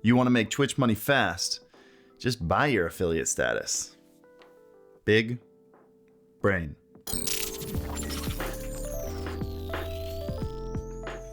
You want to make Twitch money fast? Just buy your affiliate status. Big brain.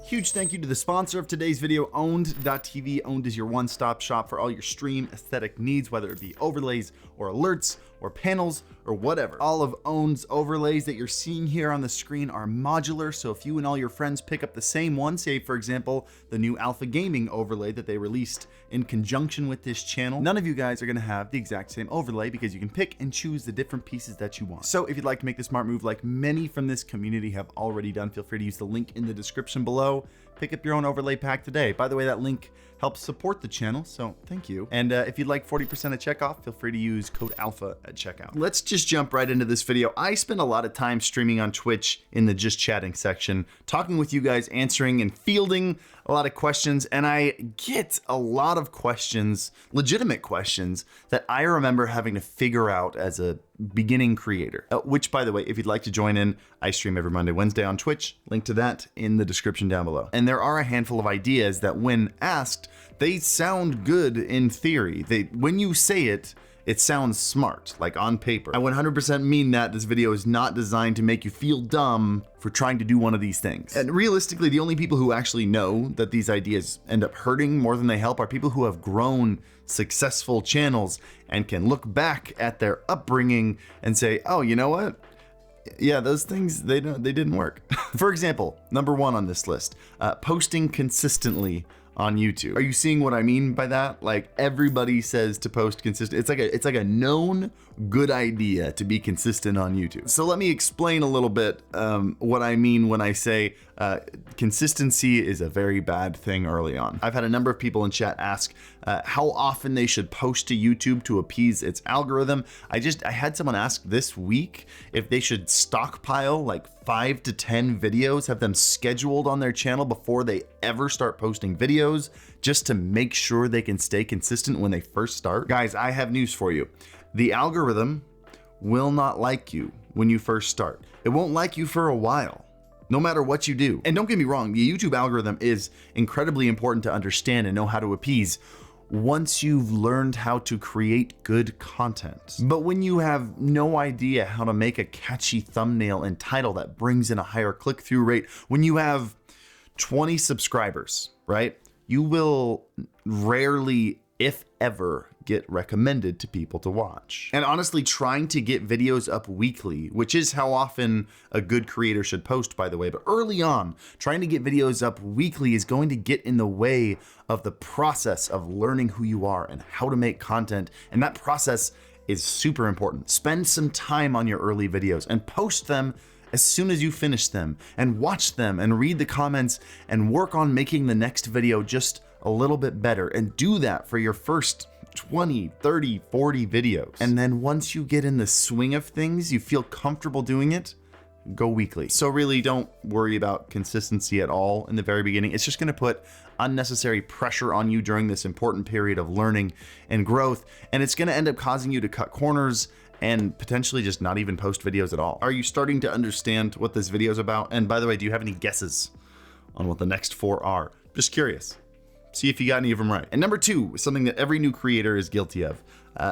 Huge thank you to the sponsor of today's video, Owned.tv. Owned is your one-stop shop for all your stream aesthetic needs, whether it be overlays or alerts or panels or whatever. All of Owned's overlays that you're seeing here on the screen are modular, so if you and all your friends pick up the same one, say for example, the new Alpha Gaming overlay that they released in conjunction with this channel, none of you guys are gonna have the exact same overlay because you can pick and choose the different pieces that you want. So if you'd like to make the smart move like many from this community have already done, feel free to use the link in the description below. Pick up your own overlay pack today. By the way, that link helps support the channel, so thank you. And if you'd like 40% of checkoff, feel free to use code ALPHA at checkout. Let's just jump right into this video. I spend a lot of time streaming on Twitch in the just chatting section, talking with you guys, answering and fielding a lot of questions, and I get a lot of questions, legitimate questions, that I remember having to figure out as a beginning creator, which by the way, if you'd like to join in, I stream every Monday, Wednesday on Twitch, link to that in the description down below. And there are a handful of ideas that when asked, they sound good in theory. When you say it, it sounds smart, like on paper. I 100% mean that. This video is not designed to make you feel dumb for trying to do one of these things. And realistically, the only people who actually know that these ideas end up hurting more than they help are people who have grown successful channels and can look back at their upbringing and say, oh, you know what? Yeah, those things, they didn't work. For example, number one on this list, posting consistently on YouTube. Are you seeing what I mean by that? Like everybody says to post consistent. It's like a known good idea to be consistent on YouTube. So let me explain a little bit what I mean when I say consistency is a very bad thing early on. I've had a number of people in chat ask how often they should post to YouTube to appease its algorithm. I had someone ask this week if they should stockpile like 5 to 10 videos, have them scheduled on their channel before they ever start posting videos, just to make sure they can stay consistent when they first start. Guys, I have news for you. The algorithm will not like you when you first start. It won't like you for a while, no matter what you do. And don't get me wrong, the YouTube algorithm is incredibly important to understand and know how to appease once you've learned how to create good content. But when you have no idea how to make a catchy thumbnail and title that brings in a higher click-through rate, when you have 20 subscribers, right? You will rarely, if ever, get recommended to people to watch. And honestly, trying to get videos up weekly, which is how often a good creator should post, by the way, but early on, trying to get videos up weekly is going to get in the way of the process of learning who you are and how to make content. And that process is super important. Spend some time on your early videos and post them as soon as you finish them, and watch them and read the comments and work on making the next video just a little bit better, and do that for your first 20, 30, 40 videos. And then once you get in the swing of things, you feel comfortable doing it, go weekly. So really don't worry about consistency at all in the very beginning. It's just gonna put unnecessary pressure on you during this important period of learning and growth, and it's gonna end up causing you to cut corners and potentially just not even post videos at all. Are you starting to understand what this video is about? And by the way, do you have any guesses on what the next 4 are? Just curious. See if you got any of them right. And number 2 is something that every new creator is guilty of,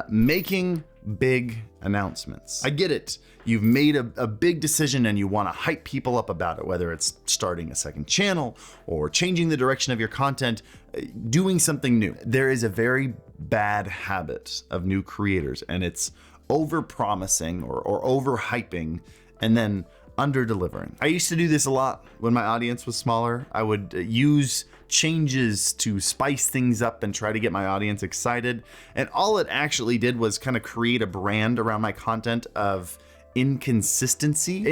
making big announcements. I get it. You've made a big decision and you want to hype people up about it, whether it's starting a second channel or changing the direction of your content, doing something new. There is a very bad habit of new creators, and it's over-promising or over-hyping and then under-delivering. I used to do this a lot when my audience was smaller. I would use changes to spice things up and try to get my audience excited. And all it actually did was kind of create a brand around my content of inconsistency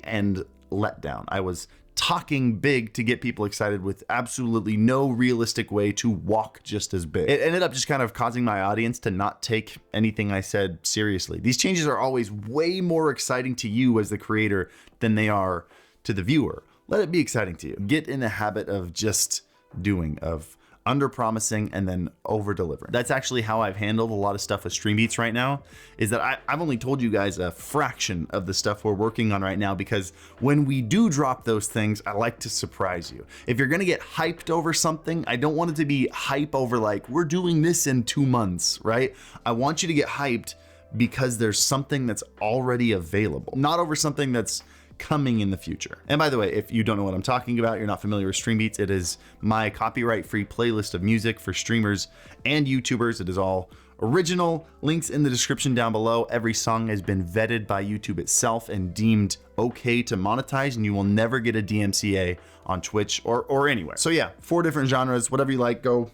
and letdown. I was talking big to get people excited with absolutely no realistic way to walk just as big. It ended up just kind of causing my audience to not take anything I said seriously. These changes are always way more exciting to you as the creator than they are to the viewer. Let it be exciting to you. Get in the habit of just doing, of under promising and then over delivering. That's actually how I've handled a lot of stuff with StreamBeats right now, is that I've only told you guys a fraction of the stuff we're working on right now, because when we do drop those things, I like to surprise you. If you're gonna get hyped over something, I don't want it to be hype over like, we're doing this in 2 months, right? I want you to get hyped because there's something that's already available, not over something that's coming in the future. And by the way, if you don't know what I'm talking about, you're not familiar with StreamBeats, it is my copyright-free playlist of music for streamers and YouTubers. It is all original. Links in the description down below. Every song has been vetted by YouTube itself and deemed okay to monetize, and you will never get a DMCA on Twitch or anywhere. So yeah, 4 different genres, whatever you like, go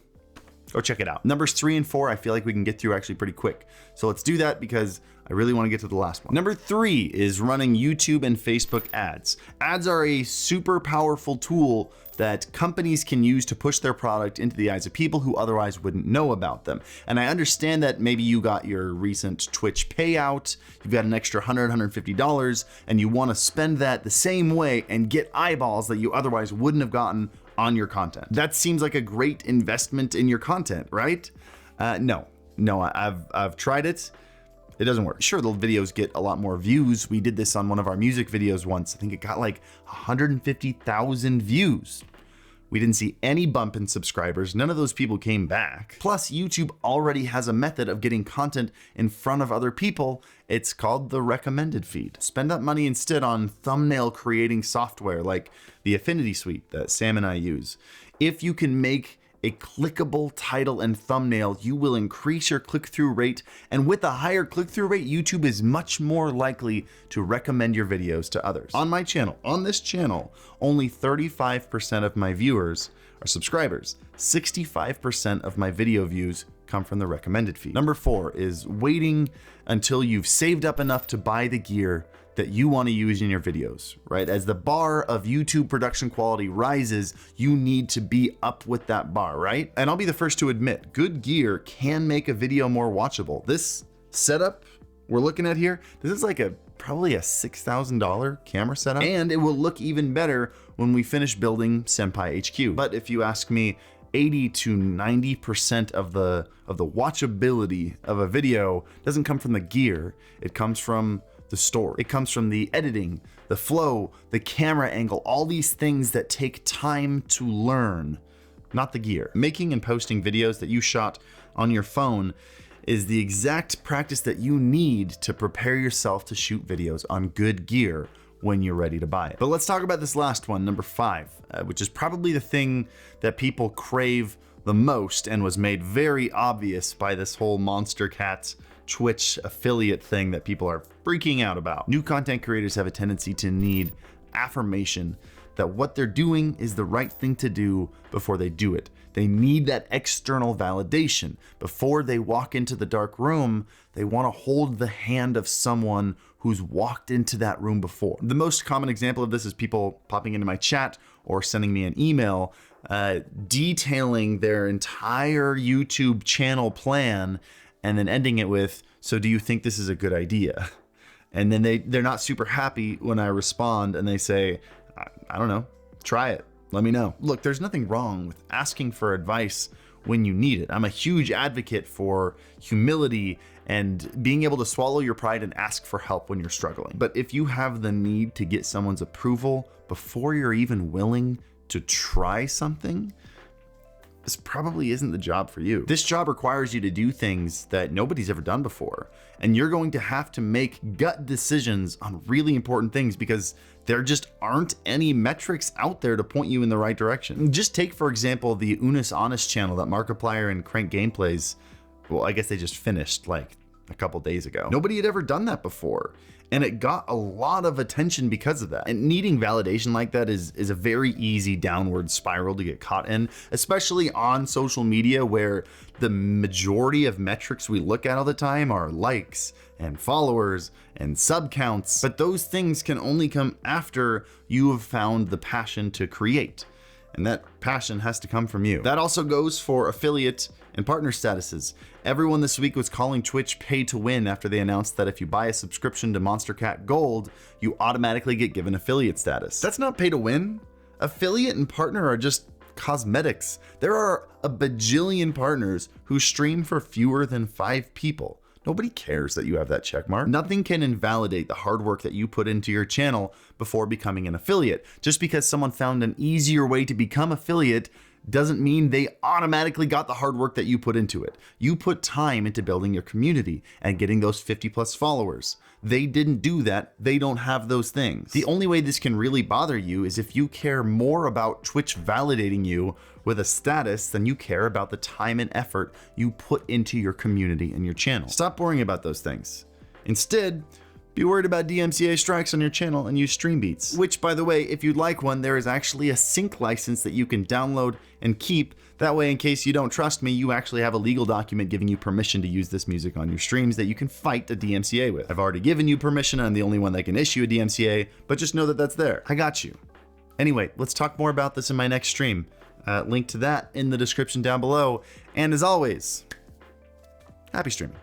check it out. Numbers 3 and 4, I feel like we can get through actually pretty quick. So let's do that because I really want to get to the last one. Number 3 is running YouTube and Facebook ads. Ads are a super powerful tool that companies can use to push their product into the eyes of people who otherwise wouldn't know about them. And I understand that maybe you got your recent Twitch payout, you've got an extra $100, $150, and you want to spend that the same way and get eyeballs that you otherwise wouldn't have gotten on your content. That seems like a great investment in your content, right? No, I've tried it. It doesn't work. Sure, the videos get a lot more views. We did this on one of our music videos once. I think it got like 150,000 views. We didn't see any bump in subscribers. None of those people came back. Plus, YouTube already has a method of getting content in front of other people. It's called the recommended feed. Spend that money instead on thumbnail creating software like the Affinity Suite that Sam and I use. If you can make a clickable title and thumbnail, you will increase your click-through rate, and with a higher click-through rate, YouTube is much more likely to recommend your videos to others. On my channel, on this channel, only 35% of my viewers are subscribers. 65% of my video views come from the recommended feed. Number 4 is waiting until you've saved up enough to buy the gear that you want to use in your videos, right? As the bar of YouTube production quality rises, you need to be up with that bar, right? And I'll be the first to admit, good gear can make a video more watchable. This setup we're looking at here, this is like probably a $6,000 camera setup, and it will look even better when we finish building Senpai HQ. But if you ask me, 80 to 90% of the watchability of a video doesn't come from the gear, it comes from the story. It comes from the editing, the flow, the camera angle, all these things that take time to learn, not the gear. Making and posting videos that you shot on your phone is the exact practice that you need to prepare yourself to shoot videos on good gear when you're ready to buy it. But let's talk about this last one, number 5, which is probably the thing that people crave the most and was made very obvious by this whole Monster Cat Twitch affiliate thing that people are freaking out about. New content creators have a tendency to need affirmation that what they're doing is the right thing to do before they do it. They need that external validation. Before they walk into the dark room, they want to hold the hand of someone who's walked into that room before. The most common example of this is people popping into my chat or sending me an email detailing their entire YouTube channel plan and then ending it with, so do you think this is a good idea? And then they're not super happy when I respond and they say, I don't know, try it, let me know. Look, there's nothing wrong with asking for advice when you need it. I'm a huge advocate for humility and being able to swallow your pride and ask for help when you're struggling. But if you have the need to get someone's approval before you're even willing to try something, this probably isn't the job for you. This job requires you to do things that nobody's ever done before. And you're going to have to make gut decisions on really important things because there just aren't any metrics out there to point you in the right direction. Just take, for example, the Unis Honest channel that Markiplier and Crank Gameplays, well, I guess they just finished like a couple days ago. Nobody had ever done that before. And it got a lot of attention because of that. And needing validation like that is a very easy downward spiral to get caught in, especially on social media where the majority of metrics we look at all the time are likes and followers and sub counts. But those things can only come after you have found the passion to create. And that passion has to come from you. That also goes for affiliate and partner statuses. Everyone this week was calling Twitch pay to win after they announced that if you buy a subscription to Monster Cat Gold, you automatically get given affiliate status. That's not pay to win. Affiliate and partner are just cosmetics. There are a bajillion partners who stream for fewer than 5 people. Nobody cares that you have that check mark. Nothing can invalidate the hard work that you put into your channel before becoming an affiliate. Just because someone found an easier way to become affiliate doesn't mean they automatically got the hard work that you put into it. You put time into building your community and getting those 50+ followers. They didn't do that. They don't have those things. The only way this can really bother you is if you care more about Twitch validating you with a status than you care about the time and effort you put into your community and your channel. Stop worrying about those things. Instead, be worried about DMCA strikes on your channel and use Streambeats. Which, by the way, if you'd like one, there is actually a sync license that you can download and keep. That way, in case you don't trust me, you actually have a legal document giving you permission to use this music on your streams that you can fight a DMCA with. I've already given you permission. I'm the only one that can issue a DMCA, but just know that that's there. I got you. Anyway, let's talk more about this in my next stream. Link to that in the description down below. And as always, happy streaming.